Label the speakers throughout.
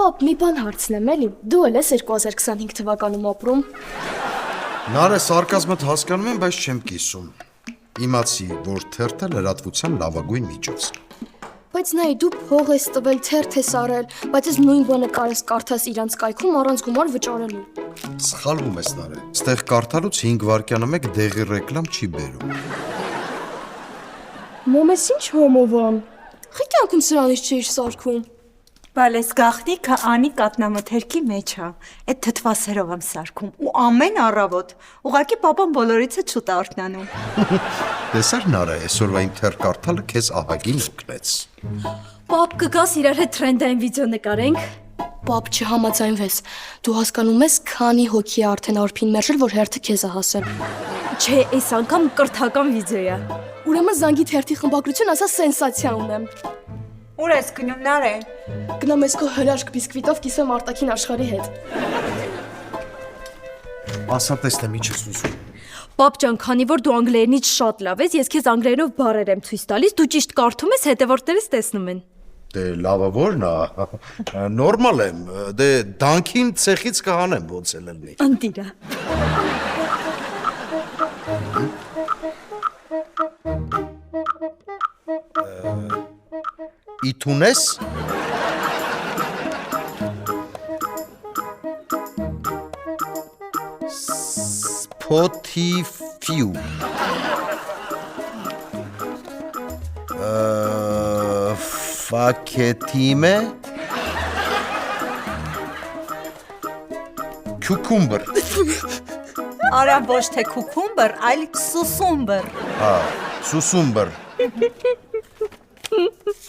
Speaker 1: Պապ, մի բան հարցնեմ էլի, դու էլ ես 2025 թվականում ապրում։
Speaker 2: Նարե սարկազմդ հասկանում եմ, բայց չեմ կիսում։ Իմացի, որ թերթը լրատվության լավագույն միջոցն է։
Speaker 1: Բայց նայ դու փող ես տվել, թերթ ես արել, բայց ես նույն բանը կարես կարդաս իրանց կայքում առանց գումար վճարելու։
Speaker 2: Սխալվում ես Նարե։ Ստեղ կարդալուց 5 վայրկյանը մեկ դեղի ռեկլամ չի բերում։
Speaker 1: Մոմես ինչ հոմովան։ Խիկյանքում սրանից չէիր սարքում։
Speaker 3: Բալես գախնիկը անի կատնամթերքի մեջ է, այդ թթվասերով եմ սարքում ու ամեն առավոտ, ուղղակի պապան բոլորից է չուտ արթնանում։
Speaker 2: Տեսար Նարե, այսօրվա իմ թեր կարդալը քեզ ահագին օգնեց։
Speaker 1: Պապ, կգաս իրար հետ թրենդային վիդեո նկարենք։ Պապ, չհամաձայնվես, դու հասկանում ես, քանի հոգի է արդեն արփին մերժել, որ հերթը քեզ է հասել։ Չէ, այս անգամ կրթական վիդեո է։ Ուրեմն զանգի թերթի խմբագրություն, ասա սենսացիա ունեմ։
Speaker 3: Ուր ես գնում Նարե։
Speaker 1: Գնամ ես քո հրաշք բիսկվիտով կիսեմ արտաքին աշխարհի հետ։
Speaker 2: Ասա տեսնեմ ինչ ես ուզում։
Speaker 1: Պապ ջան, քանի որ դու անգլերենից շատ լավ ես, ես քեզ անգլերենով բառեր եմ ցույց տալիս, դու ճիշտ կարդում ես, հետևորդներս տեսնում են։
Speaker 2: Դե լավը որն է։ Նորմալ եմ։ Դե դանքին ցեխից կհանեմ ոնց էլ լինի։
Speaker 1: Անտիրա։
Speaker 2: Իթունես։ Spotify. Faketime. Cucumber.
Speaker 3: Արա ոչ թե քուքումբր, այլ սուսումբր։
Speaker 2: Հա, սուսումբր։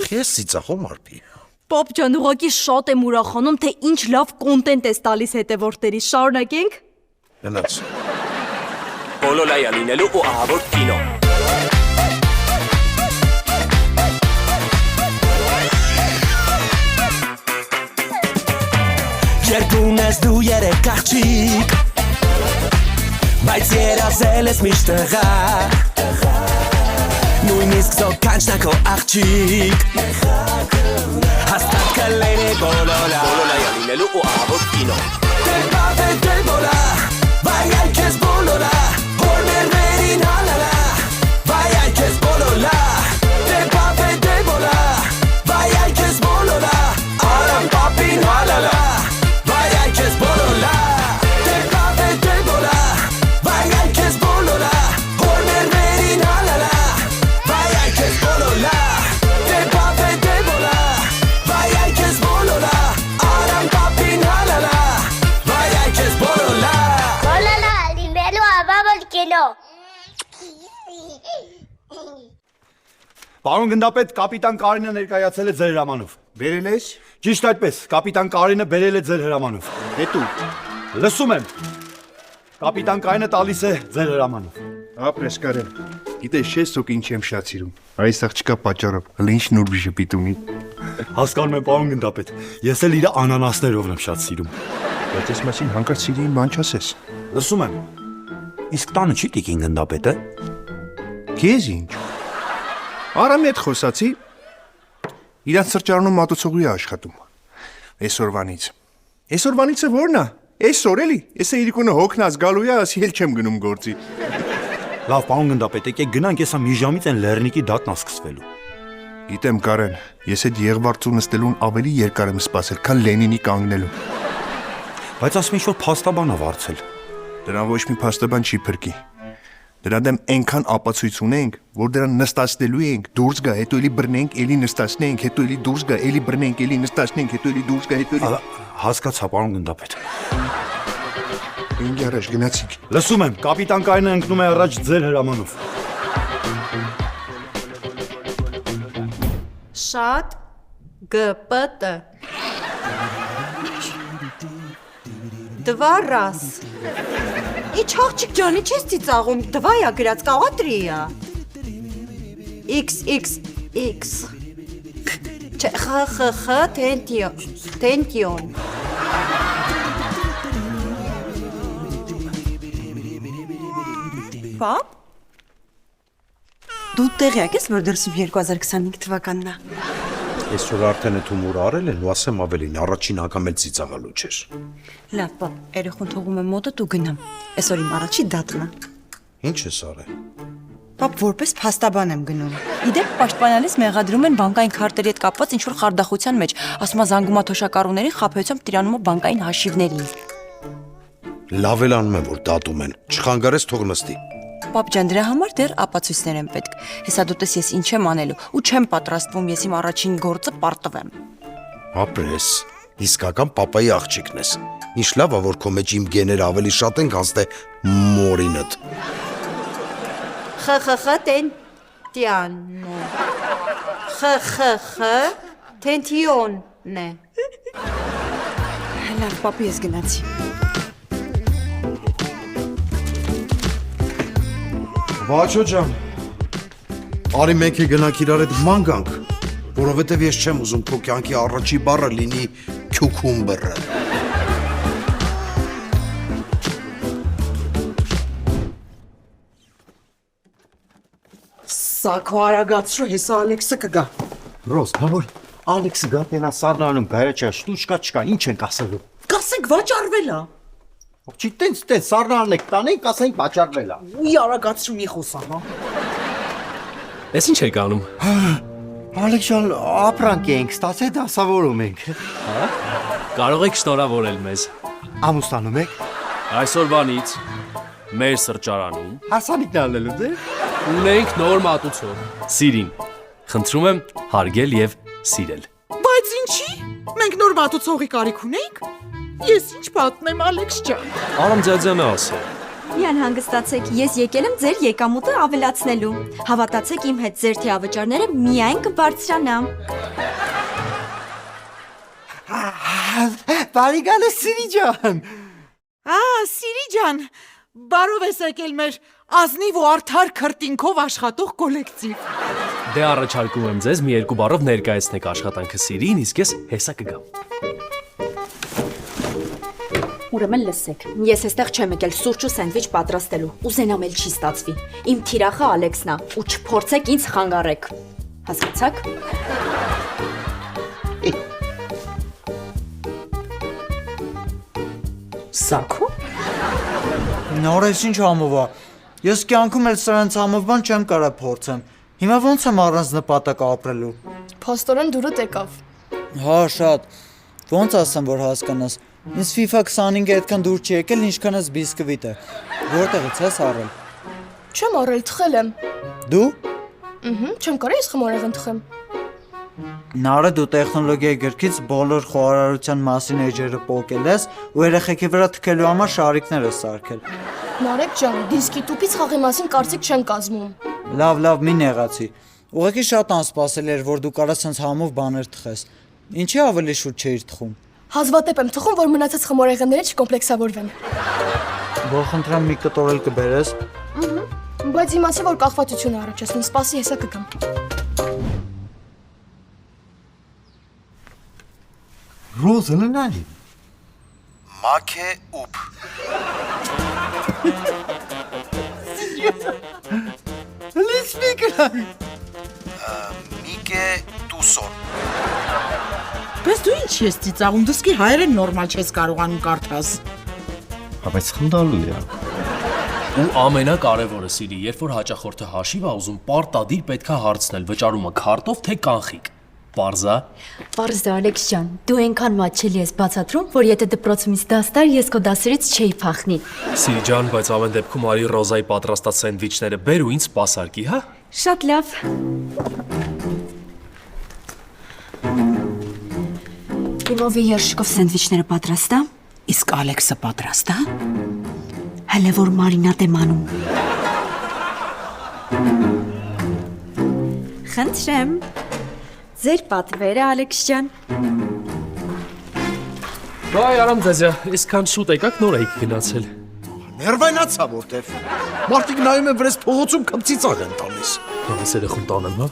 Speaker 2: Քեզ ծիծաղում արփի։
Speaker 1: Պապ ջան, ուղղակի շատ եմ ուրախանում, թե ինչ լավ կոնտենտ ես տալիս հետևորդների։ Շարունակենք։
Speaker 2: Գնաց։
Speaker 4: Բոլոլայա լինելու ու ահավոր կինո։
Speaker 5: Երբուն ես դու երեք աղջիկ, բայց երազել ես միշտ տղա, նույնիսկ զոկանչնա քո աղջիկ, հաստատ կլինի բոլոլա։
Speaker 4: Բոլոլայա լինելու ու ահավոր կինո։
Speaker 5: Դե բավե դե բոլա, վայ այ քեզ բոլոլա, հորներներին հալալա, վայ այ քեզ բոլոլա, դե բավե դե բոլա, վայ այ քեզ բոլոլա, արամ պապին հալալա, վայ այ քեզ բոլոլա, դե բավե դե բոլա, վայ այ քեզ բոլոլա, հորներներին հալալա, վայ այ քեզ բոլոլա, դե բավե դե բոլա, վայ այ քեզ բոլոլա, արամ պապին հալալա, վայ այ քեզ բոլոլա։
Speaker 6: Բոլոլա, լինելու ահավոր կինո։
Speaker 7: Պարոն գնդապետ, կապիտան Կարինը ներկայացել է ձեր հրամանով։
Speaker 8: Բերել ես։
Speaker 7: Ճիշտ այդպես, կապիտան Կարինը բերել է ձեր հրամանով։
Speaker 8: Հետո։
Speaker 7: Լսում եմ։ Կապիտան Կարինը տալիս է ձեր հրամանով։
Speaker 8: Ապրես կարել։ Գիտես չես ոք ինչ եմ շատ սիրում։ Այս աղջկա պատճառով հլինչ նուրբ ժպիտ ունի։
Speaker 7: Հասկանում եմ, պարոն գնդապետ, ես էլ իր անանասներով եմ շատ սիրում։
Speaker 8: Բայց ես մասին հանկարծ սիրին բան չասես։
Speaker 7: Լսում եմ։ Իսկ տանը չի տիկին գնդապետը։
Speaker 8: Քեզ ինչ։ Արամի հետ խոսացի։ Իրանց սրճարանում մատուցողի է աշխատում։ Այսօրվանից։ Այսօրվանից է ո՞րն է։ Այսօր էլի։ Ես իրիկունը հոգնած գալու է, ասի էլ չեմ գնում գործի։
Speaker 7: Լավ, պարոն գնդապետ, եկեք գնանք, ես մի ժամից են լեռնիկի դատն ասկսվելու։
Speaker 8: Գիտեմ Կարեն, ես այդ եղվարծու նստելուն ավելի երկար եմ սպասել, քան Լենինի կանգնելու։
Speaker 7: Բայց ասում ինչ որ փաստաբան ա վարձել։
Speaker 8: Դրան ոչ մի փաստաբան չի փրկի։ Դրա դեմ այնքան ապացույց ունենք, որ դրան նստացնելու ենք, դուրս գա, հետո էլի բռնենք, էլի նստացնենք, հետո էլի դուրս գա, էլի բռնենք, էլի նստացնենք, հետո էլի դուրս գա, հետո էլի։
Speaker 7: Հասկացա, պարոն գնդապետ։
Speaker 8: Ինձ առաջ գնացիք։
Speaker 7: Լսում եմ, կապիտան Կարինը ընկնում է առաջ ձեր հրամանով։
Speaker 3: Շատ գպտ։ Dva раз. Ինչ աղջիկ ջանի չես ծիծաղում, դվայա գրած կաղատրիա։ XXX. Չէ, խխխ տենտիոն։ Պապ? Դու տեղյակ ես, որ դրսում 2025 թվականն է։
Speaker 2: Այսօր արդեն այդ հումոր արել են ու ասեմ ավելին, առաջին անգամ էլ ծիծաղալու չէր։
Speaker 3: Լավ, պապ, երեխուն թողում եմ մոտդ ու գնամ։ Այսօր իմ առաջի դատն է։
Speaker 2: Ինչ ես արել։
Speaker 3: Պապ, որպես փաստաբան եմ գնում։ Իդեպ պաշտպանալիս մեղադրում են բանկային քարտերի հետ կապված ինչ-որ խարդախության մեջ, ասում է զանգումա թոշակառուներին խաբեությամբ տիրանում է բանկային հաշիվներին։
Speaker 2: Լավ էլ անում են, որ դատում են։ Չխանգարես թող նստի։
Speaker 3: Պապ ջան, դրա համար դեռ ապացույցներ են պետք։ Հեսա դու տես ես ինչ եմ անելու ու չեմ պատրաստվում ես իմ առաջին գործը պարտվեմ։
Speaker 2: Ապրես, իսկական պապայի աղջիկն ես։ Ինչ լավ է, որ քո մեջ իմ գեները ավելի շատ են, քան թե մորինդ։
Speaker 3: ԽԽԽ տենտիանո։ ԽԽԽ տենտիոնն է։ Լավ, պապ, ես գնացի։
Speaker 2: Վաչո ջան, արի մենք գնանք իրար հետ ման գանք, որովհետև ես չեմ ուզում քո կյանքի առաջի բառը լինի քյուքումբերը։
Speaker 9: Սակո արագացրու, հեսա Ալեքսը կգա։
Speaker 7: Ռոզ, բավոր Ալեքսը գատենա սառնանում գայաչա շտուչկա չկա, ինչ ենք ասելու։
Speaker 9: Կասենք վաճառվել է։
Speaker 7: Չի տենց սառնան եք տանենք, ասենք վաճառվել է։
Speaker 9: Ուй արագացրու մի խոսամ, հա։
Speaker 4: Էս ինչ եք անում։
Speaker 7: Ալեքսան, ապրանք ենք, ստացել դասավորում ենք։
Speaker 4: Կարող եք շնորհավորել մեզ։
Speaker 7: Ամուսնանում եք։
Speaker 4: Այսօրվանից մեր սրճարանում
Speaker 7: Հարսանիքն անելու դե։
Speaker 4: ունենք նոր մատուցող։ Սիրին։ Խնդրում եմ հարգել եւ սիրել։
Speaker 9: Բայց ինչի։ Մենք նոր մատուցողի կարիք ունենք։ Ես ինչ պատմեմ Ալեքս ջան։
Speaker 4: Արամ ձեձենը ասել։
Speaker 1: Միան հանգստացեք, ես եկել եմ ձեր եկամուտը ավելացնելու։ Հավատացեք իմ հետ ձեր թեավճարները միայն կբարձրանան։
Speaker 7: Բարի գալը Սիրի ջան։
Speaker 9: Սիրի ջան, բարով ես եկել մեր ազնիվ ու արդար քրտինքով աշխատող կոլեկտիվ։
Speaker 4: Դե առաջարկում եմ ձեզ մի երկու բառով ներկայացնեք աշխատանքը Սիրին, իսկ ես հեսա կգամ։
Speaker 1: Ուրեմն լսեք, ես այստեղ չեմ եկել սուրճ ու սենդվիչ պատրաստելու, ուզենամ էլ չի ստացվի։ Իմ թիրախը Ալեքսն է, ու չփորձեք ինձ խանգարեք։ Հասկացաք։
Speaker 9: Սակո։
Speaker 10: Նոր ես ինչ համով է։ Ես կյանքում էլ սրանց համով բան չեմ կարա փորձեմ։ Հիմա ոնց եմ առանց նպատակ ապրելու։
Speaker 1: Փաստորեն դուրդ եկավ։
Speaker 10: Հա, շատ։ Ոնց ասեմ, որ հասկանաս։ Ինձ FIFA 25-ը այդքան դուր չի եկել, ինչքան էս բիսկվիտը։ Որտեղից ես առել։
Speaker 1: Չեմ առել, թխել եմ։
Speaker 10: Դու։
Speaker 1: Չեմ կարող ես խմորեղեն թխեմ։
Speaker 10: Նարը դու տեխնոլոգիայի գրքից բոլոր խոհարարության մասին էջերը պոկել ես ու երեխեքի վրա թքելու համար շարիկներ ես սարքել։
Speaker 1: Նարեկ ջան, դիսկի տուփից խաղի մասին կարծիք չեն կազմում։
Speaker 10: Լավ, մի նեղացի։ Ուղղակի շատ անսպասելի էր, որ դու կարաս sense համով բաներ թխես։ Ինչի ավելի շուտ չէիր թխում։
Speaker 1: Հազվադեպ եմ թխում, որ մնացած խմորեղենները չկոմպլեքսավորվեն։
Speaker 10: Որ խնդրեմ մի կտորել կբերես։
Speaker 1: Բայց իմացի, որ կախվածություն առաջացնում, սպասի հեսա կգամ։
Speaker 7: Ռոզը նայ։
Speaker 2: Մաքե ուփ։
Speaker 10: Լիսպիկը։
Speaker 2: Միկե տուսոն։
Speaker 9: Բայց դու ինչ ես ծիծաղում, դուսկի հայերեն նորմալ չես կարողանում կարդաս։
Speaker 7: Բայց խնդալու է։
Speaker 4: Ու ամենակարևորը Սիրի, երբ որ հաճախորդը հաշիվ է ուզում, պարտադիր պետքա հարցնել, վճարումը քարտով թե կանխիկ։ Պարզա։
Speaker 1: Պարզ է Ալեքս ջան, դու այնքան մատչելի ես բացատրում, որ եթե դպրոցումից դաս տար, ես քո դասերից չէի փախնի։
Speaker 4: Սիրի ջան, բայց ամեն դեպքում արի Ռոզայի պատրաստած սենդվիչները բեր ու ինձ սպասարկի, հա։
Speaker 1: Շատ լավ։
Speaker 3: Իմովի երշիկով սենդվիչները պատրաստ է։
Speaker 9: Իսկ Ալեքսը պատրաստ է։
Speaker 3: Հələ որ մարինատ եմ անում։ Խնդրեմ։ Ձեր պատվերը Ալեքս ջան։
Speaker 4: Բայ արամ ձեզյա, այսքան շուտ եկաք նոր եք գնացել։
Speaker 2: Ներվայնացա որտեվ։ Մարդիկ նայում են վրես փողոցում կմծիծաղ են տալիս։
Speaker 4: Այս երեխուն տանեմ, հա։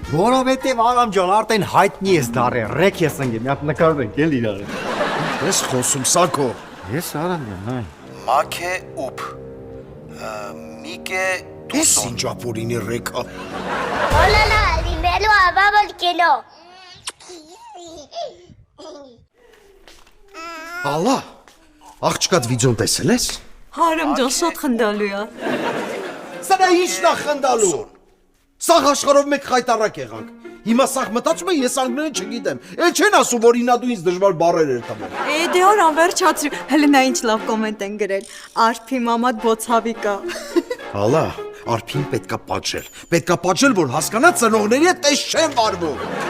Speaker 7: Որովհետև Արամ ջան արդեն հայտնի ես դարել, ռեք ես ընկել, մի հատ նկարվենք էլ իրար։
Speaker 2: Ես խոսում Սակո։
Speaker 7: Ես Արամ եմ, նայ։
Speaker 2: Մաքե ուփ։ Միկե տուսոն։ Ինչ ապորինի ռեկա։
Speaker 6: Hola, dinero a vamos que no.
Speaker 2: Ալա, աղջկադ վիդեոն տեսել ես։
Speaker 3: Արամ ջան, շատ խնդալու է։
Speaker 2: Սա նա ինչն է խնդալու։ Սաղ աշխարհով մեկ խայտարակ եղանք։ Հիմա սաղ մտածում եմ ես անգլերեն չգիտեմ։ Էլ չեն ասում որ ինա դու ինձ դժվար բառեր էր տվել։
Speaker 3: Դե օր անվերջացրու։ Հələ նա ինչ լավ կոմենտ են գրել։ Արփի մամատ բոցավիկա։
Speaker 2: Ալա, արփին պետքա պատժել։ Պետքա պատժել, որ հասկանա ծնողների հետ տես չեն վարվում։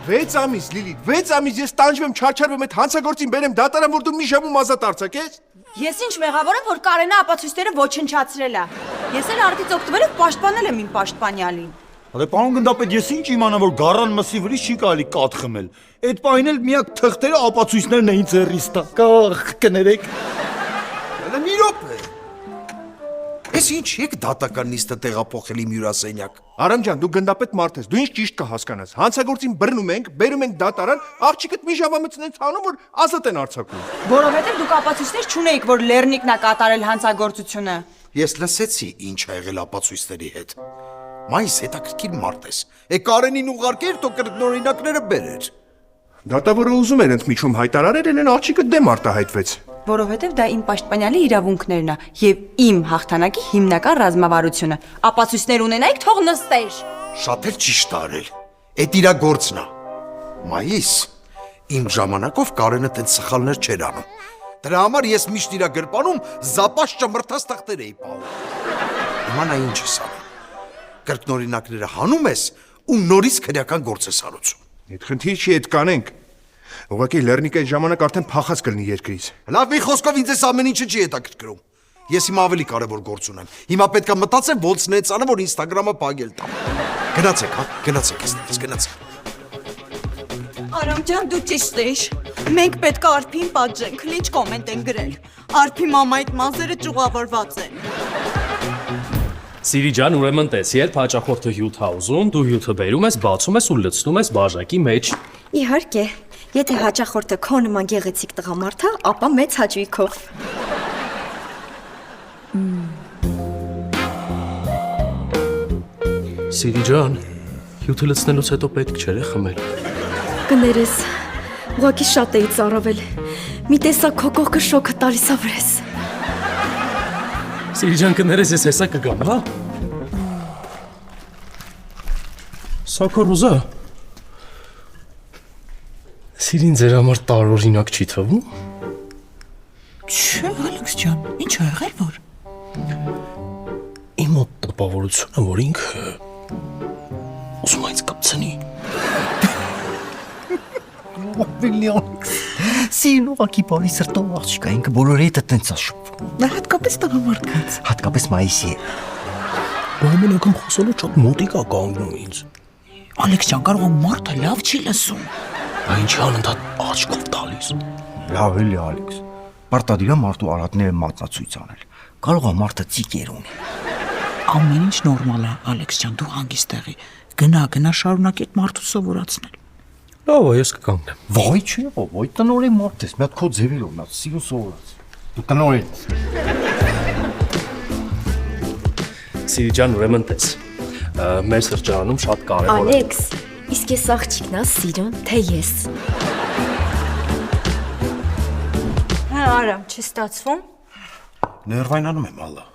Speaker 8: 6 ամիս Լիլիթ, 6 ամիս ես տանջվում, չարչարվում այդ հանցագործին բերեմ դատարան, որ դու մի ժամում ազատ արձակես։
Speaker 3: Ես ինչ մեղավոր եմ, որ Կարենը ապացույցները ոչնչացրել է։ Ես էլ արդից օգտվելով պաշտպանել եմ իմ պաշտպանյալին։
Speaker 7: Հələ պարոն գնդապետ, ես ինչ իմանամ, որ գառան մսի վրի չի կարելի կաթ խմել։ Այդ պահին էլ միակ թղթերը ապացույցներն էին ձեռիս տակ։ Կախ կներեք։
Speaker 2: Հələ մի րոպե։ Ես ինչ եք դատական նիստը տեղափոխելի մյուրասենյակ։
Speaker 8: Արամ ջան, դու գնդապետ մարդ ես, դու ինչ ճիշտ կհասկանաս։ Հանցագործին բռնում ենք, բերում ենք դատարան, աղջիկդ մի ժամամցնենց անում, որ ազատ են արձակում։
Speaker 3: Որովհետև դուք ապացույցներ չունեիք, որ Լեռնիկն է կատարել հանցագործությունը։
Speaker 2: Ես լսեցի ինչ ա եղել ապացույցների հետ։ Մայիս հետաքրքիր մարդ ես։ Կարենին ուղարկեր, թող կրկնօրինակները բերեր։
Speaker 8: Դատավորը ուզում էր ընդմիջում հայտարարել, են աղջիկը դեմ արտահայտվեց։
Speaker 3: Որովհետև դա իմ պաշտպանյալի իրավունքներն է եւ իմ հաղթանակի հիմնական ռազմավարությունը։ Ապացույցներ ունենայիք, թող նստեր։
Speaker 2: Շատ էլ ճիշտ արել։ Էդ իրա գործն է։ Մայիս, իմ ժամանակով Կարենը տենց սխալներ չէր անում։ Դրա համար ես միշտ իրա գրպանում զապաշ ճմրթած թղթեր էի պահում։ Հիմա նա ինչ ես անում։ Կրկնօրինակները հանում ես ու նորից քրեական գործ ես հարուցում։
Speaker 8: Այդ խնդիր չի, այդ կանենք։ Ուղղակի Լեռնիկը այդ ժամանակ արդեն փախած կլինի երկրից։
Speaker 2: Լավ, մի խոսքով ինձ այս ամեն ինչը չի հետաքրքրում։ Ես հիմա ավելի կարևոր գործ ունեմ։ Հիմա պետք է մտածեմ ոնց նեցանը, որ Instagram-ը փակել տամ։ Գնացեք, հա, գնացեք այստեղից, գնացեք։
Speaker 3: Արամ ջան, դու ճիշտ ես։ Մենք պետք է Արփին պատժենք, ինչ կոմենտ են գրել։ Արփի մամայիդ մազերը ճյուղավորված են։
Speaker 4: Սիրի ջան, ուրեմն տես, երբ հաճախորդը հյութ ա ուզում, դու հյութը բերում ես, բացում ես ու լցնում ես բաժակի մեջ։
Speaker 3: Իհարկե, եթե հաճախորդը քո նման գեղեցիկ տղամարդ է, ապա մեծ հաճույքով։
Speaker 4: Սիրի ջան, հյութը լցնելուց հետո պետք չէ խմել։
Speaker 1: Կներես, ուղղակի շատ էի ծարավել։ Մի տեսակ քո կողքը շոկը տալիս ա վրես։
Speaker 4: Սիրի ջան, կներես, ես հեսա կգամ, հա։ Սա քո ռուզա։ Սիրին ձեր համար տարօրինակ չի թվում։
Speaker 9: Չէ, Ալեքս ջան, ինչ ա եղել որ։
Speaker 4: Իմ մոտ տպավորությունը, որ ինքը ուզում է ինձ կպցնի։
Speaker 7: Սին ուղակի բարի սրտով աղջիկա, ինքը բոլորի հետ տենց ա շփվում։
Speaker 9: Նա հատկապես տղամարդկանց։
Speaker 7: Հատկապես Մայիսի։
Speaker 4: Ամենակում խոսալու շատ մոտիկ ա կանգնում ինձ։
Speaker 9: Ալեքս ջան, կարող է մարդը լավ չի լսում։
Speaker 4: Բա ինչի անընդհատ աչքով տալիս։
Speaker 7: Լավ էլի Ալեքս։ Պարտադիր է մարդու արատները մատնացույց անել։ Կարող է մարդը ծիկեր ունի։
Speaker 9: Ամեն ինչ նորմալ է, Ալեքս ջան, դու հանգիստ եղի։ Գնա շարունակ այդ մարդու սովորացնել։
Speaker 4: Լավ է, ես կկանգնեմ։
Speaker 7: Վայ չի, ոյ տնորեն մարդ ես, մի հատ քո ձևերով, մի հատ սիրուն սովորած։ Դու տնորեն ես։
Speaker 4: Սիրի ջան, ուրեմն տես։ Մեր սրճարանում շատ կարևոր է։
Speaker 1: Ալեքս, իսկ ես աղջիկն ա սիրուն, թե ես։
Speaker 3: Հա, Արամ, չի ստացվում։
Speaker 2: Ներվայնանում եմ, ալա։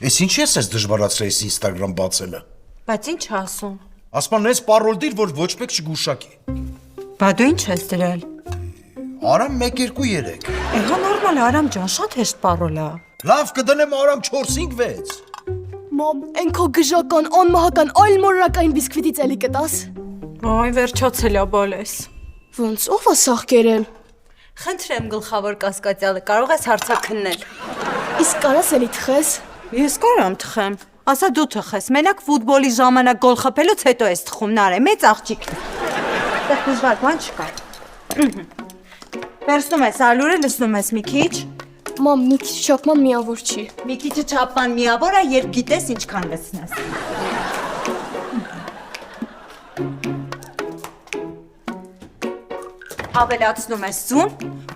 Speaker 2: Ես ինչ ես ես դժվարացրել ես Instagram բացելը։
Speaker 3: Բայց ինչ ասում։
Speaker 2: Ասման ես պարոլ դիր, որ ոչ մեկ չգուշակի։
Speaker 3: Բա դու ինչ ես դրել։
Speaker 2: Արամ 1 2 3։
Speaker 3: Հա նորմալ է, Արամ ջան, շատ հեշտ պարոլ է։
Speaker 2: Լավ կդնեմ Արամ 4 5 6։
Speaker 1: Մամ, այն քո գժական, անմահական, այլ մորակային բիսկվիտից էլի կտաս։
Speaker 3: Այ վերջացել է բոլես։
Speaker 1: Ոնց, ով է սաղ կերել։
Speaker 3: Խնդրեմ գլխավոր կասկածյալը, կարող ես հարցակ քննել։
Speaker 1: Իսկ կարաս էլի թխես։
Speaker 3: Ես կարամ թխեմ։ Ասա դու թխես։ Մենակ ֆուտբոլի ժամանակ գոլ խփելուց հետո ես թխում, նարե, մեծ աղջիկ։ Դեռ դժվար բան չկա։ Վերցնում ես ալուրը, լցնում ես մի քիչ։
Speaker 1: Մամ, մի քիչ չափման միավոր չի։
Speaker 3: Մի քիչը չափման միավոր է, երբ գիտես ինչքան լցնես։ Ավելացնում ես ձուն,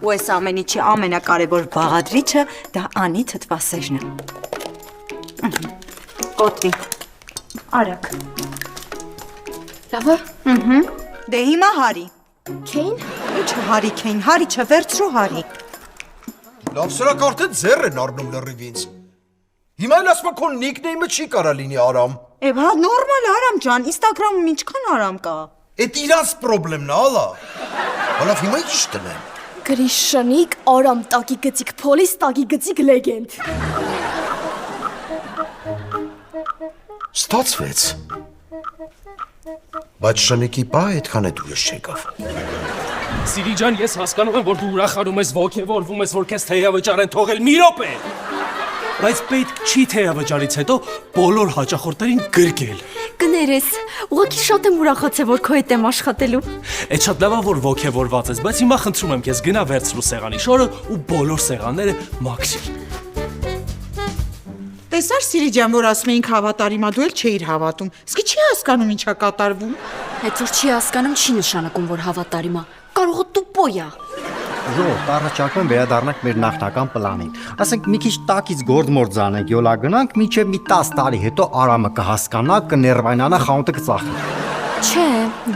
Speaker 3: ու այս ամեն ինչի ամենակարևոր բաղադրիչը դա անի թթվասերն է։ Կոտրի։ Արագ։
Speaker 1: Լավ է։
Speaker 3: Դե հիմա հարի։
Speaker 1: Քեին։
Speaker 3: Ինչ հարիք էին, հարիչը վերցրու հարիք։
Speaker 2: Լավ սրանք արդեն ձեռ են առնում լրիվ ինձ։ Հիմա էլ ասում քո նիկնեյմը չի կարա լինի Արամ։
Speaker 3: Հա նորմալ Արամ ջան, Instagram-ում ինչքան Արամ կա։
Speaker 2: Էդ իրանց խնդիրն է, ալա։ Հալավ հիմա ի՞նչ տնեմ։
Speaker 1: Գրիշանիկ Արամ տակի գծիկ փոլիս տակի գծիկ լեգենդ։
Speaker 2: Ստացվեց։ Բայց Շանիկի պա այդքան է դուրս չեկավ։
Speaker 4: Սիրի ջան, ես հասկանում եմ, որ դու ուրախանում ես, ոգևորվում ես, որ քեզ թեյավճար են թողել մի րոպե։ Բայց պետք չի թեյավճարից հետո բոլոր հաճախորդներին գրկել։
Speaker 1: Կներես, ուղղակի շատ եմ ուրախացել, որ քո հետ եմ աշխատելու։
Speaker 4: Այդ շատ լավ է, որ ոգևորված ես, բայց հիմա խնդրում եմ քեզ գնա վերցրու սեղանի շորը ու բոլոր սեղանները մաքրի։
Speaker 9: Տեսար Սիրի ջան, որ ասում էինք հավատարիմ, դու էլ չէիր հավատում։ Իսկի չի հասկանում ինչա կատարվում։
Speaker 1: Այդ որ չի հասկանում չի նշանակում, որ հավատարիմ է։ Կարող է տուպոյա։
Speaker 10: Ժողովուրդ, առաջարկում եմ վերադառնանք մեր նախնական պլանին։ Ասենք մի քիչ տակից գործ-մորձ անենք, յոլա գնանք, մինչև մի 10 տարի հետո Արամը կհասկանա, կներվայնանա, խանութը կծախի։
Speaker 1: Չէ,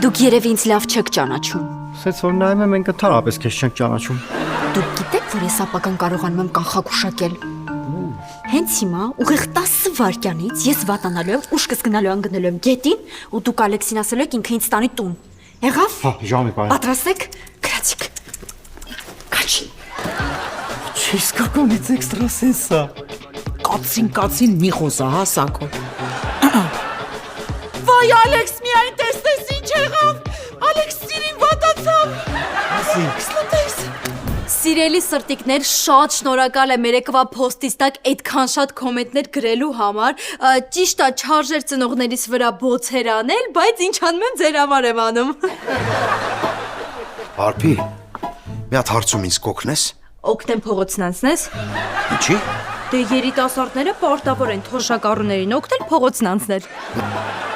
Speaker 1: դուք երևի ինձ լավ չեք ճանաչում։
Speaker 10: Սենց որ նայում եմ, մենք ընդհանրապես քեզ չենք ճանաչում։
Speaker 1: Դուք գիտեք, որ ես ապական կարողանում եմ կանխագուշակել։ Հենց հիմա ուղիղ 10 վայրկյանից ես վատանալու եմ, ուշքս գնալու եմ գնալու եմ գետին, ու դուք Ալեքսին ասելու եք ինքը ինձ տանի տուն։ Եղավ։
Speaker 10: Հա, ժամի բայ։
Speaker 1: Պատրաստ եք։ Գրացիք։ Կաչի։
Speaker 10: Չի սկականից էքստրա սենսա։
Speaker 9: Կացին մի խոսա, հա Սակո։ Վայ Ալեքս, միայն տեսնես ինչ եղավ։ Ալեքս Սիրին վատացավ։
Speaker 1: Սիրելի սրտիկներ, շատ շնորհակալ եմ երեկվա post-ից տակ այդքան շատ կոմենտներ գրելու համար։ Ճիշտ է, չարժեր ծնողներիս վրա բոցեր անել, բայց ինչ անում եմ, ձեր համար եմ անում։
Speaker 2: Արփի, մի հատ հարցում ինձ կօգնես։
Speaker 1: Օգնեմ փողոցն անցնես։
Speaker 2: Ինչի՞։
Speaker 1: Դե երիտասարդները պարտավոր են թոշակառուներին օգնել փողոցն անցնել։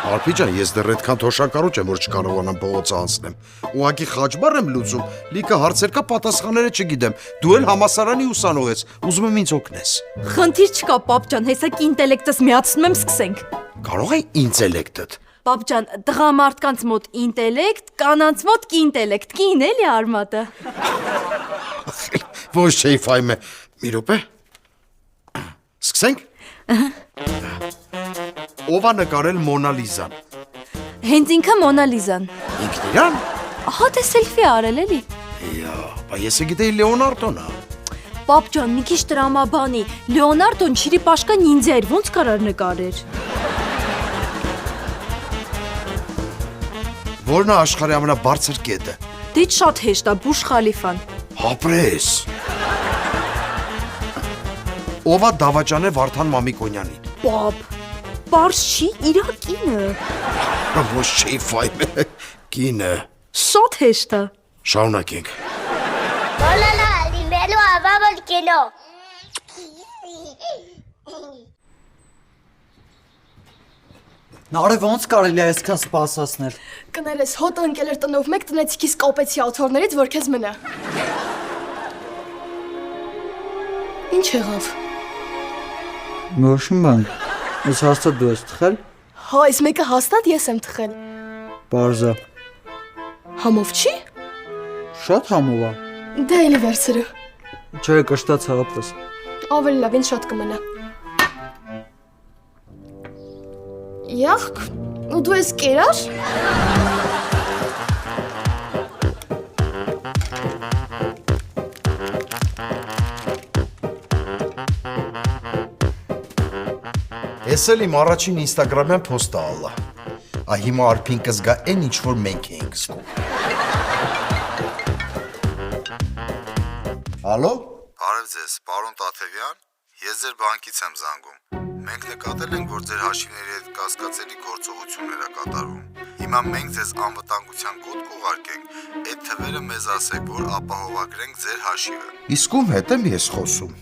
Speaker 2: Արփի ջան, ես դեռ այդքան թոշակառուչ եմ, որ չկարողանամ փողոցը անցնեմ։ Ուղղակի խաչմար եմ լուծում, լիքը հարցեր կա, պատասխանները չգիտեմ։ Դու էլ համասարանի ուսանող ես, ուզում եմ ինձ օգնես։
Speaker 1: Խնդիր չկա, պապ ջան, հեսա ինտելեկտս միացնում եմ, սկսենք։
Speaker 2: Կարող է ինտելեկտդ։
Speaker 1: Պապ ջան, տղամարդկանց մոտ ինտելեկտ, կանանց մոտ կինտելեկտ, կին էլի արմատը։
Speaker 2: Ոչ չէի ֆայմը։ Մի րոպե։ Սկսենք։ Ով է նկարել Մոնա Լիզան։
Speaker 1: Հենց ինքը Մոնա Լիզան։
Speaker 2: Ինքն իրան։
Speaker 1: Ահա դե սելֆի արել էլի։
Speaker 2: Բա ես գիտեի Լեոնարդոն է։
Speaker 1: Պապ ջան, մի քիչ տրամաբանի։ Լեոնարդոն չիրիպաշկա նինձա էր, ոնց կարար նկարեր։
Speaker 2: Որն է աշխարհի ամենաբարձր կետը։
Speaker 1: Դե շատ հեշտ է, Բուշ Խալիֆան։
Speaker 2: Հապրես։ Ով է դավաճան է Վարդան Մամիկոնյանին։
Speaker 1: Պապ, պարզ չի, իրա կինը։
Speaker 2: Ոչ չի ֆայմը։ Կինը։
Speaker 1: Շատ հեշտ է։
Speaker 2: Շարունակենք։
Speaker 6: Olala, լինելու ավա կինո։
Speaker 10: Նարե ոնց կարելի է այսքան սպասացնել։
Speaker 1: Կներես, հոտը ընկել էր տնով մեկ տնեցիկիս կապեցի աթոռներից, որ քեզ մնա։ Ինչ եղավ։
Speaker 10: Մոշում բան։ Ես հաստատ դու ես թխել։
Speaker 1: Հա, այս մեկը հաստատ ես եմ թխել։
Speaker 10: Բարձա։
Speaker 1: Համով չի։
Speaker 10: Շատ համով է։
Speaker 1: Դե էլի վերցրու։
Speaker 10: Չէ, կշտաց հապրես։
Speaker 1: Ավելի լավ, ինձ շատ կմնա։ Յախք, ու դու ես կերար։
Speaker 2: Ես էլ իմ առաջին ինստագրամյան փոստը ալա։ Հիմա Արփին կզգա այն ինչ որ մենք էինք զգում։ Ալո։
Speaker 11: Բարև ձեզ, պարոն Տաթևյան, ես ձեր բանկից եմ զանգում։ Մենք նկատել ենք, որ ձեր հաշիվների հետ կասկածելի գործողություններ է կատարվում։ Հիմա մենք ձեզ անվտանգության կոդ կուղարկենք։ Այդ թվերը մեզ ասեք, որ ապահովագրենք ձեր հաշիվը։
Speaker 2: Իսկ ում հետ եմ ես խոսում։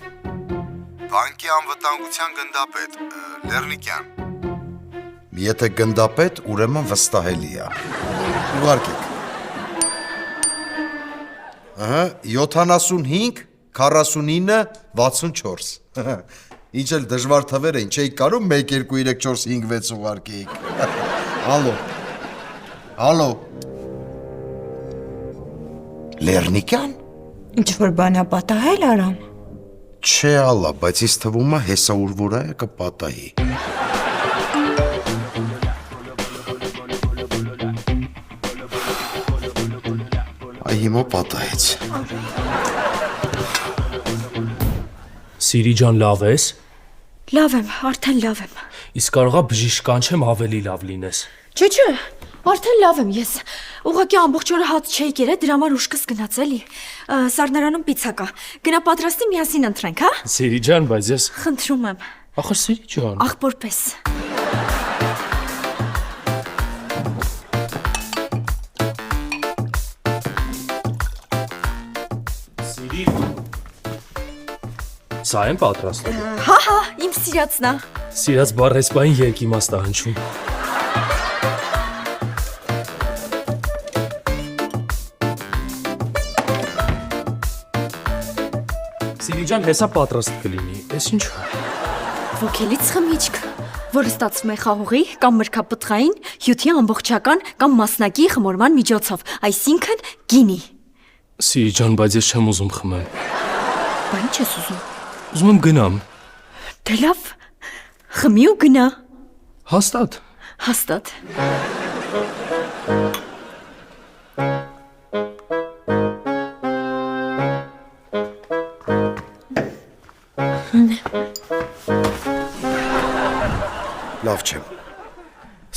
Speaker 11: Բանկի անվտանգության գնդապետ Լեռնիկյան։
Speaker 2: Եթե գնդապետ, ուրեմն վստահելի է։ Ուղարկեք։ Ահա 75 49 64։ Ինչ էլ դժվար թվեր են, չէի կարող 1 2 3 4 5 6 ուղարկեիք։ Ալո։ Ալո։ Լեռնիկյան։
Speaker 3: Ինչ որ բանա պատահել Արամ։
Speaker 2: Չէ ալա, բայց ինձ թվում է հեսա ուր որ է կպատահի։ Այ հիմա պատահեց։
Speaker 4: Սիրի ջան, լավ ես։
Speaker 1: Լավ եմ, արդեն լավ եմ։
Speaker 4: Իսկ կարողա բժիշկ կանչեմ ավելի լավ լինես։
Speaker 1: Չէ, արդեն լավ եմ ես։ Ուղղակի ամբողջ օրը հաց չէի կերել, դրա համար ուշքս գնաց էլի։ Սառնարանում պիցա կա։ Գնա պատրաստի, միասին ընտրենք, հա։
Speaker 4: Սիրի ջան, բայց ես
Speaker 1: Խնդրում եմ,
Speaker 4: ախր Սիրի ջան։
Speaker 1: աղբորպես։
Speaker 4: Սիրի։ Սա եմ պատրաստում։
Speaker 1: Հա, իմ սիրածն է։
Speaker 4: Սիրած բառեսպային երկիմաստ է հնչում։ Սիրի ջան, հեսա պատրաստ կլինի։ Էս ինչ է։
Speaker 1: Ոգելից խմիչք, որը ստացվում է խաղողի կամ մրգապտղային հյութի ամբողջական կամ մասնակի խմորման միջոցով, այսինքն գինի։
Speaker 4: Սիրի ջան, բայց ես չեմ ուզում խմել։
Speaker 1: Բա ինչ ես ուզում։
Speaker 4: Ուզում եմ գնամ։
Speaker 1: Դե լավ, խմի ու գնա։
Speaker 4: Հաստատ։
Speaker 1: Հաստատ։
Speaker 2: Լավ չեմ։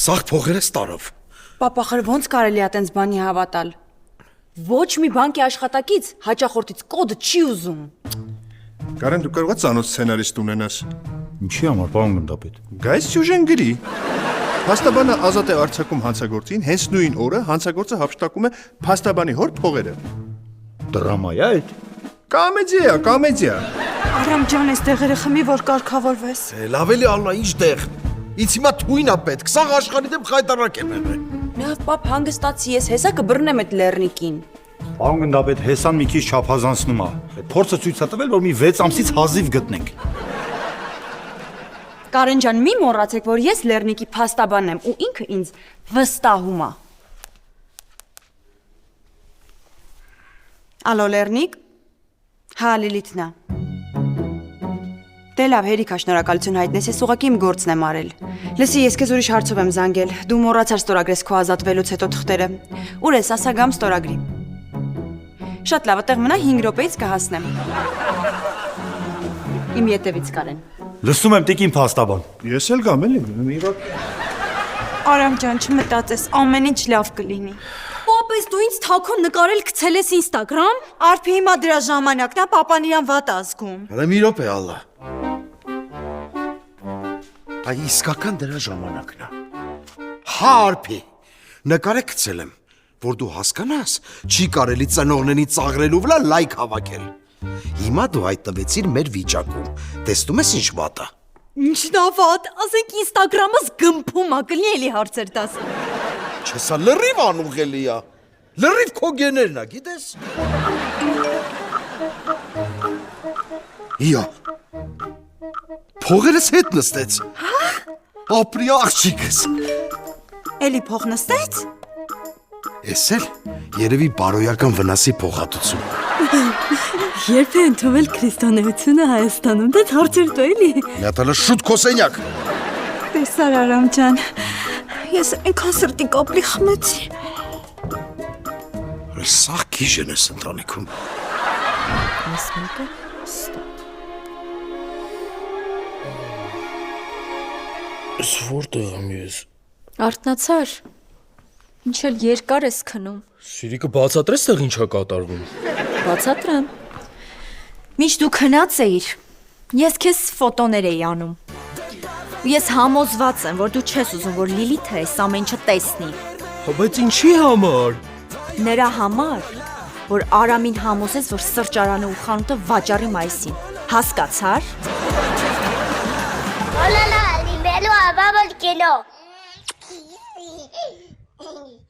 Speaker 2: Սաղ փողերը ստարով։
Speaker 3: Պապա, խր ոնց կարելի է այտենց բանի հավատալ։ Ոչ մի բանկի աշխատակից հաճախորդից կոդը չի ուզում։
Speaker 8: Կարեն, դու կարող ես ծանոթ սցենարիստ ունենաս։
Speaker 7: Ինչի համար, պարոն գնդապետ։
Speaker 8: Գայս սյուժեն գրի։ Փաստաբանը ազատ է արձակում հանցագործին, հենց նույն օրը հանցագործը հափշտակում է փաստաբանի հոր փողերը։
Speaker 7: Դրամա է այդ։
Speaker 8: Կոմեդիա, կոմեդիա։
Speaker 9: Արամ ջան, այստեղ երեխմի որ կարգավորվես։
Speaker 2: Լավ էլի ալա ինչ տեղ։ Ինձ հիմա թույն է պետք, սաղ աշխարհի դեմ խայտարակ եմ եղել։
Speaker 3: Լավ, պապ, հանգստացի, ես հեսա կբռնեմ այդ լեռնիկին։
Speaker 10: Պարոն գնդապետ, հեսան մի քիչ չափազանցնում է։ Այդ փորձը ցույց է տվել, որ մի 6 ամսից հազիվ գտնենք։
Speaker 3: Կարեն ջան, մի մոռացեք, որ ես լեռնիկի փաստաբանն եմ ու ինքը ինձ վստահում է։ Ալո, լեռնիկ։ Հա, Լիլիթն է։ Դե լավ, հերիքա, շնորհակալություն հայտնես, ես ուղղակի իմ գործն եմ արել։ Լսի, ես քեզ ուրիշ հարցով եմ զանգել։ Դու մոռացար ստորագրես քո ազատվելուց հետո թղթերը։ Ուր ես, ասա գամ ստորագրի։ Շատ լավ, այդտեղ մնա 5 րոպեից կհասնեմ։ Իմ ետևից Կարեն։
Speaker 10: Լսում եմ տիկին փաստաբան։
Speaker 8: Ես էլ գամ էլի, մի ռոք։
Speaker 9: Արամ ջան, չմտածես, ամեն ինչ լավ կլինի։
Speaker 1: Պապես, դու ինձ թաքուն նկարել գցել ես Instagram։
Speaker 9: Արփի հիմա դրա ժամանակն է, papan իրան վատ ազգում։
Speaker 2: Հələ մի րոպե ալա։ Այ իսկական դրա ժամանակն է։ Հա արփի։ Նկարը գցել եմ, որ դու հասկանաս, չի կարելի ծնողների ծաղրելու վրա լայք հավաքել։ Հիմա դու հայտնվեցիր մեր վիճակում։ Տեսնում ես ինչ վատ է։
Speaker 1: Ինչն է վատ, ասենք Instagram-ս գմփում է, կլինի էլի հարցեր տաս։
Speaker 2: Չէ, սա լրիվ անուղելի է։ Լրիվ քո գեներն է, գիտես։ Իա։ Փողերս հետ նստեց։ Ապրի աղջիկս։
Speaker 9: Էլի փող նստեց։
Speaker 2: Էս էլ երևի բարոյական վնասի փոխհատուցում։
Speaker 1: Երբ է ընդունել քրիստոնեությունը Հայաստանում, դա հարցեր տո էլի։
Speaker 2: Միատալը շուտ քո սենյակ։
Speaker 9: Տեսար Արամ ջան, ես այնքան սրտի կապլի խմեցի։
Speaker 2: Սաղ քիժն ես ընտանիքում։
Speaker 1: Այս մեկը
Speaker 4: Ես որտեղ եմ ես։
Speaker 1: Արթնացար։ Ինչ էլ երկար ես քնում։
Speaker 4: Սիրիկը բացատրես տեղ ինչա կատարվում։
Speaker 1: Բացատրեմ։ Միշտ դու քնած էիր։ Ես քեզ ֆոտոներ էի անում։ Ես համոզված եմ, որ դու չես ուզում, որ Լիլիթը այս ամեն ինչը տեսնի։
Speaker 4: Բայց ինչի համար։
Speaker 1: Նրա համար, որ Արամին համոզես, որ սրճարանը ու խանութը վաճառի մայիսին։ Հասկացար։
Speaker 6: Hola, la, limelo a vamos que no.